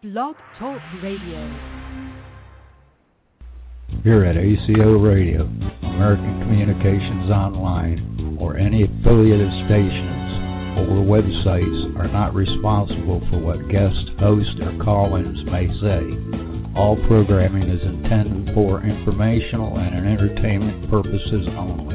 Blog Talk Radio. Here at ACO Radio, American Communications Online, or any affiliated stations or websites are not responsible for what guest hosts or call-ins may say. All programming is intended for informational and entertainment purposes only.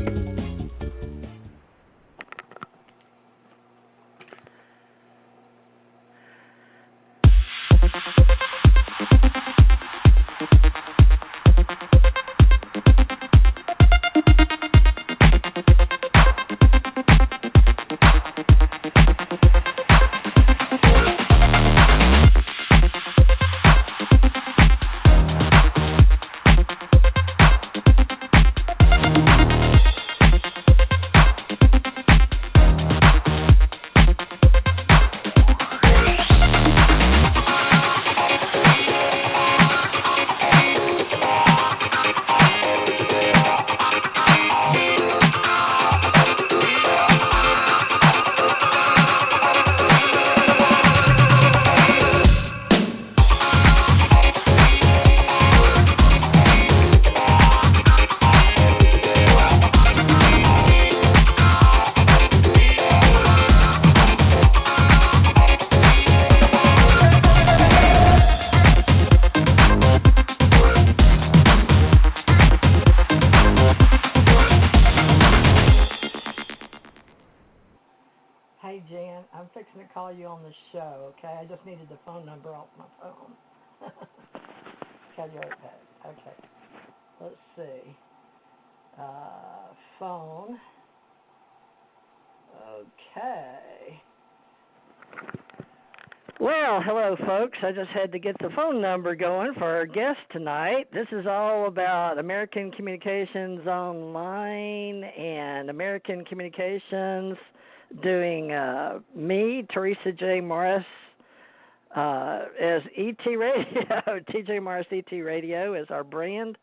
Show, okay? I just needed the phone number off my phone. Okay, you're right back. Okay. Let's see. Phone. Okay. Well, hello, folks. I just had to get the phone number going for our guest tonight. This is all about American Communications Online and American Communications doing me, Theresa J Morris, as ET Radio. TJ Morris ET Radio is our brand.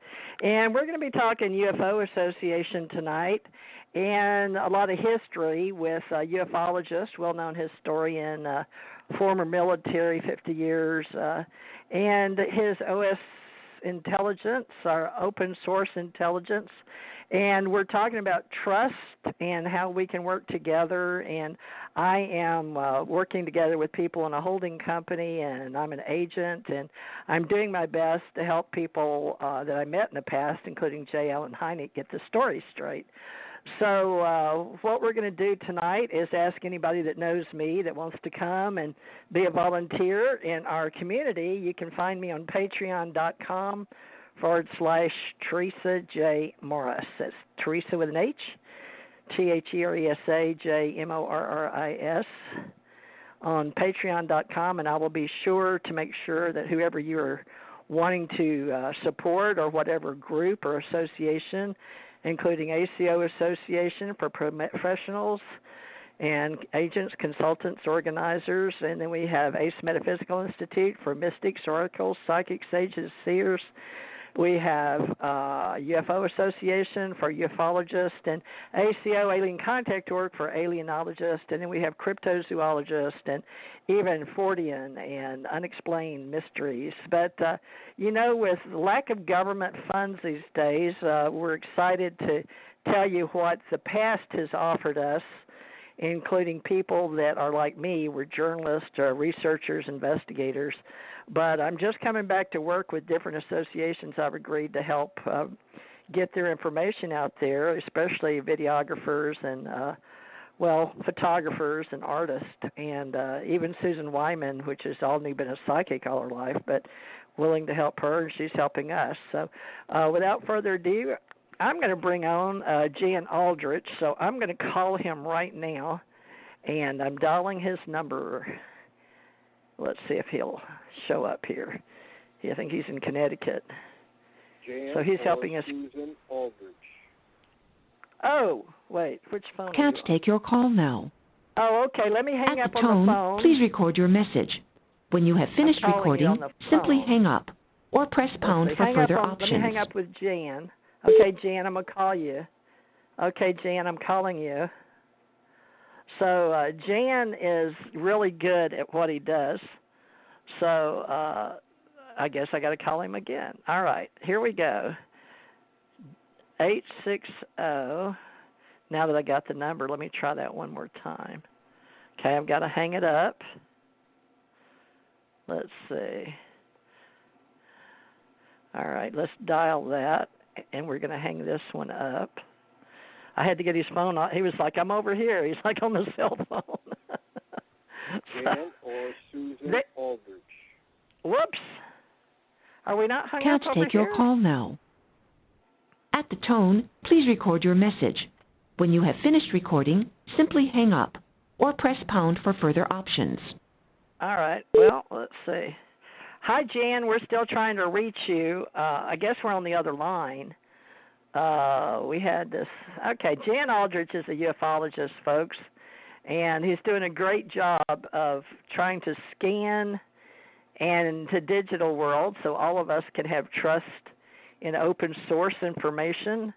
And we're going to be talking UFO Association tonight and a lot of history with a ufologist, well-known historian, former military, 50 years, and his OS intelligence, our open source intelligence. And we're talking about trust and how we can work together. And I am working together with people in a holding company, and I'm an agent, and I'm doing my best to help people that I met in the past, including J. Allen Hynek, get the story straight. So what we're going to do tonight is ask anybody that knows me that wants to come and be a volunteer in our community. You can find me on patreon.com /Theresa J Morris. That's Theresa with an H, Theresa J Morris, on patreon.com, and I will be sure to make sure that whoever you're wanting to support or whatever group or association, including ACO Association for Professionals and agents, consultants, organizers, and then we have ACE Metaphysical Institute for mystics, oracles, psychics, sages, seers. We have UFO Association for ufologists, and ACO, Alien Contact Org, for alienologists, and then we have cryptozooologists and even fortean and unexplained mysteries. But, with lack of government funds these days, we're excited to tell you what the past has offered us, including people that are like me. We're journalists, researchers, investigators. But I'm just coming back to work with different associations I've agreed to help get their information out there, especially videographers and, photographers and artists, and even Suzanne Wyman, which has only been a psychic all her life, but willing to help her, and she's helping us. So without further ado, I'm going to bring on Jan Aldrich, so I'm going to call him right now, and I'm dialing his number. Let's see if he'll show up here. I think he's in Connecticut. Jan, so he's helping us. Suzanne Aldrich. Oh, wait, which phone? Can't take your call now. Oh, okay, let me hang At up the on tone, the phone. please record your message. When you have finished recording, simply hang up or press pound for further options. Let me hang up with Jan. Okay, Jan, I'm going to call you. Okay, Jan, I'm calling you. So Jan is really good at what he does. So I guess I got to call him again. All right, here we go. 860. Now that I got the number, let me try that one more time. Okay, I've got to hang it up. Let's see. All right, let's dial that, and we're going to hang this one up. I had to get his phone on. He was like, I'm over here. He's like on the cell phone. Jan or Suzanne Aldrich? Whoops. Are we not hung Can't up over take here? your call now. At the tone, please record your message. When you have finished recording, simply hang up or press pound for further options. All right. Well, let's see. Hi, Jan. We're still trying to reach you. I guess we're on the other line. We had this. Okay, Jan Aldrich is a ufologist, folks, and he's doing a great job of trying to scan and to digital world so all of us can have trust in open source information.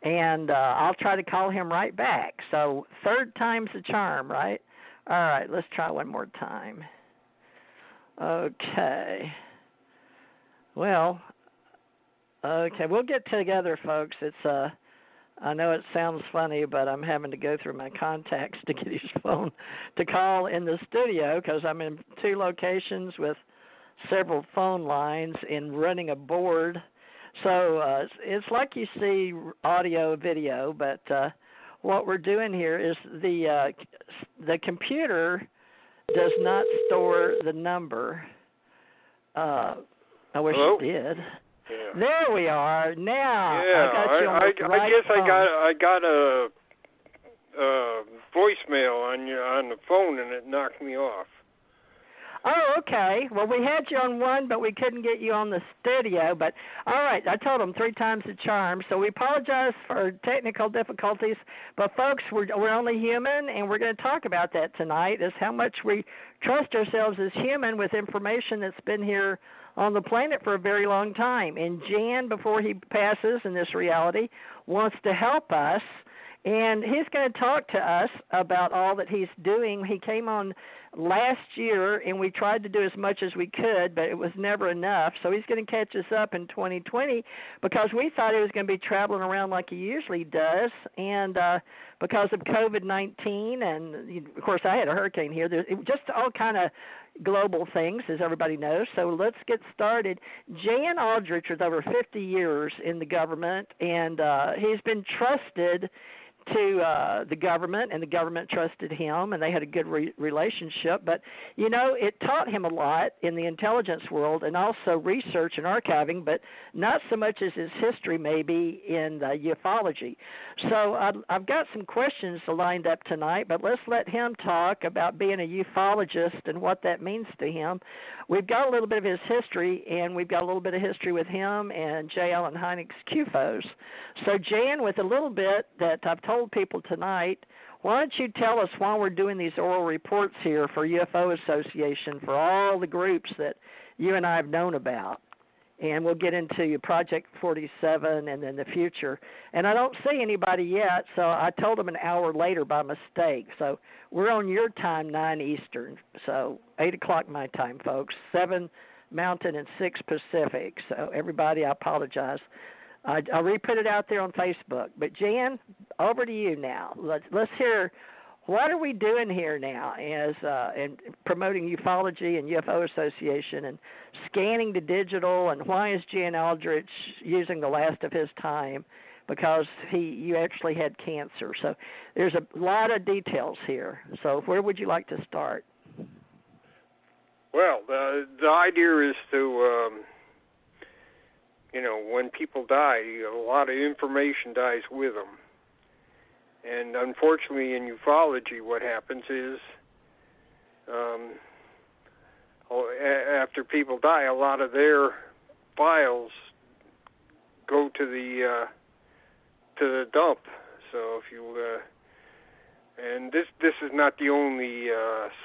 And I'll try to call him right back. So third time's the charm, right? All right, let's try one more time. Okay. Well, okay, we'll get together, folks. It's I know it sounds funny, but I'm having to go through my contacts to get his phone to call in the studio because I'm in two locations with several phone lines and running a board. So it's like you see audio, video, but what we're doing here is the computer does not store the number. I wish Hello? it did. Yeah. There we are. Now Yeah, I got you on the right I guess phone. I got a voicemail on the phone and it knocked me off. Oh, okay. Well, we had you on one, but we couldn't get you on the studio. But all right, I told them 3 times the charm. So we apologize for technical difficulties. But folks, we're only human, and we're going to talk about that tonight. Is how much we trust ourselves as human with information that's been here on the planet for a very long time. And Jan, before he passes in this reality, wants to help us. And he's going to talk to us about all that he's doing. He came on last year, and we tried to do as much as we could, but it was never enough. So he's going to catch us up in 2020 because we thought he was going to be traveling around like he usually does. And because of COVID-19, and, of course, I had a hurricane here. There's just all kind of global things, as everybody knows. So let's get started. Jan Aldrich was over 50 years in the government, and he's been trusted to the government, and the government trusted him, and they had a good relationship. But, you know, it taught him a lot in the intelligence world and also research and archiving, but not so much as his history maybe in ufology. So I've got some questions lined up tonight, but let's let him talk about being a ufologist and what that means to him. We've got a little bit of his history, and we've got a little bit of history with him and J. Allen Hynek's CUFOS. So, Jan, with a little bit that I've told people tonight, why don't you tell us while we're doing these oral reports here for UFO Association, for all the groups that you and I have known about, and we'll get into Project 47 and then the future. And I don't see anybody yet, so I told them an hour later by mistake. So we're on your time, 9 Eastern, so 8 o'clock my time, folks, 7 Mountain and 6 Pacific. So everybody, I apologize. I'll re-put it out there on Facebook. But, Jan, over to you now. Let's hear, what are we doing here now as in promoting ufology and UFO Association and scanning to digital, and why is Jan Aldrich using the last of his time? Because you actually had cancer. So there's a lot of details here. So where would you like to start? Well, the idea is to, when people die, a lot of information dies with them. And unfortunately, in ufology, what happens is, after people die, a lot of their files go to the dump. So if you and this is not the only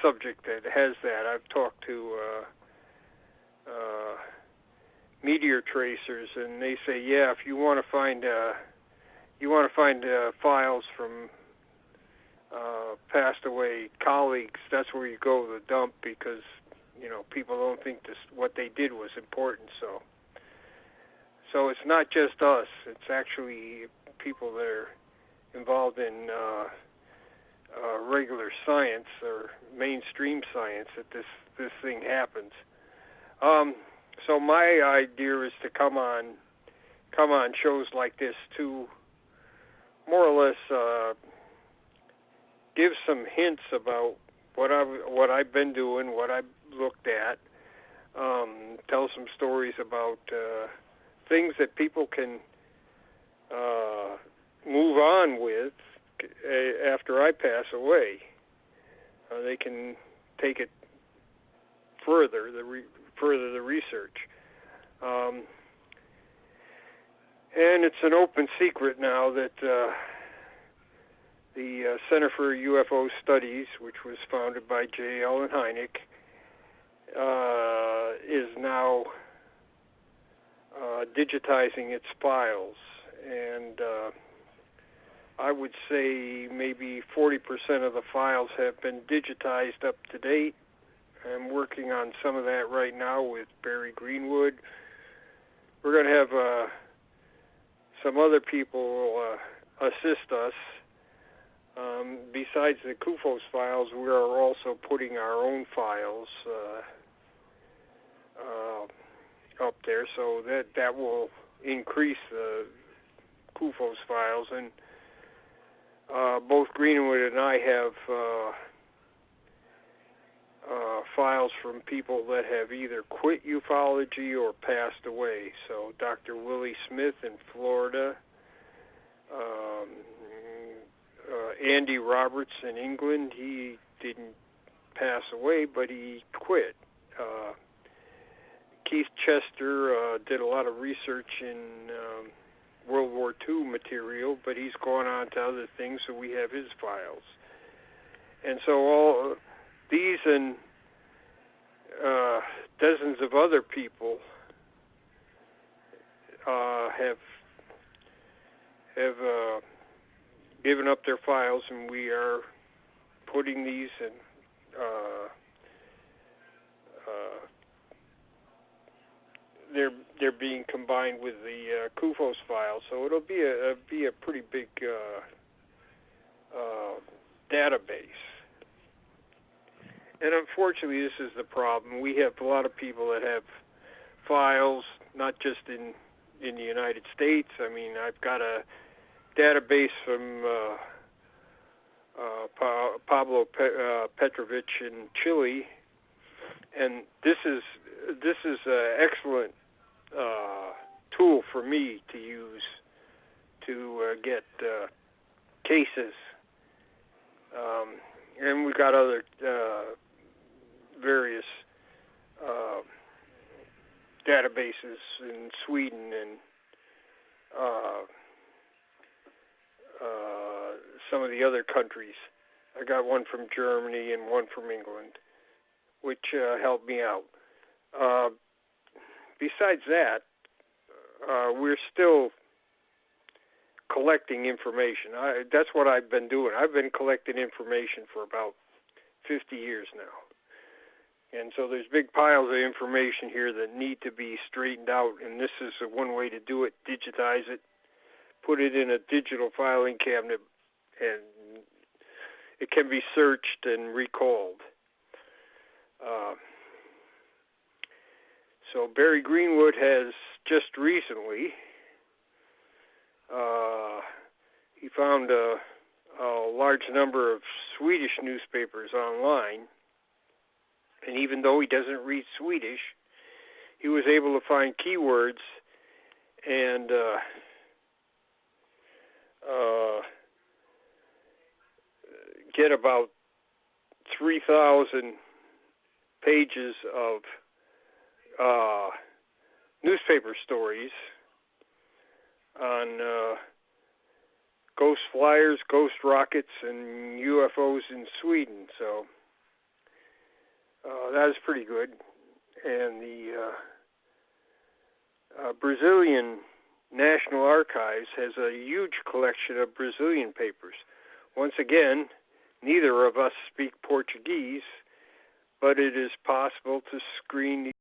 subject that has that. I've talked to meteor tracers, and they say, yeah, if you want to find files from passed away colleagues, that's where you go to the dump, because people don't think what they did was important. So it's not just us. It's actually people that are involved in regular science or mainstream science that this thing happens. So my idea is to come on shows like this to more or less give some hints about what I've been doing, what I've looked at, tell some stories about things that people can move on with after I pass away. They can take it further, further the research. And it's an open secret now that the Center for UFO Studies, which was founded by J. Allen Hynek, is now digitizing its files. And I would say maybe 40% of the files have been digitized up to date. I'm working on some of that right now with Barry Greenwood. We're going to have some other people assist us. Besides the CUFOS files, we are also putting our own files up there, so that will increase the CUFOS files. And both Greenwood and I have files from people that have either quit ufology or passed away. So Dr. Willie Smith in Florida, Andy Roberts in England, he didn't pass away, but he quit. Keith Chester did a lot of research in World War II material, but he's gone on to other things, so we have his files. And so all these and dozens of other people have given up their files, and we are putting these in they're being combined with the CUFOS files, so it'll be a pretty big database. And unfortunately, this is the problem. We have a lot of people that have files, not just in the United States. I mean, I've got a database from Pablo Petrovich in Chile, and this is an excellent tool for me to use to get cases. And we've got other various databases in Sweden and some of the other countries. I got one from Germany and one from England, which helped me out. Besides that, we're still collecting information. That's what I've been doing. I've been collecting information for about 50 years now. And so there's big piles of information here that need to be straightened out, and this is one way to do it: digitize it, put it in a digital filing cabinet, and it can be searched and recalled. So Barry Greenwood has just recently, he found a large number of Swedish newspapers online, and even though he doesn't read Swedish, he was able to find keywords and get about 3,000 pages of newspaper stories on ghost flyers, ghost rockets, and UFOs in Sweden. So that is pretty good. And the Brazilian National Archives has a huge collection of Brazilian papers. Once again, neither of us speak Portuguese, but it is possible to screen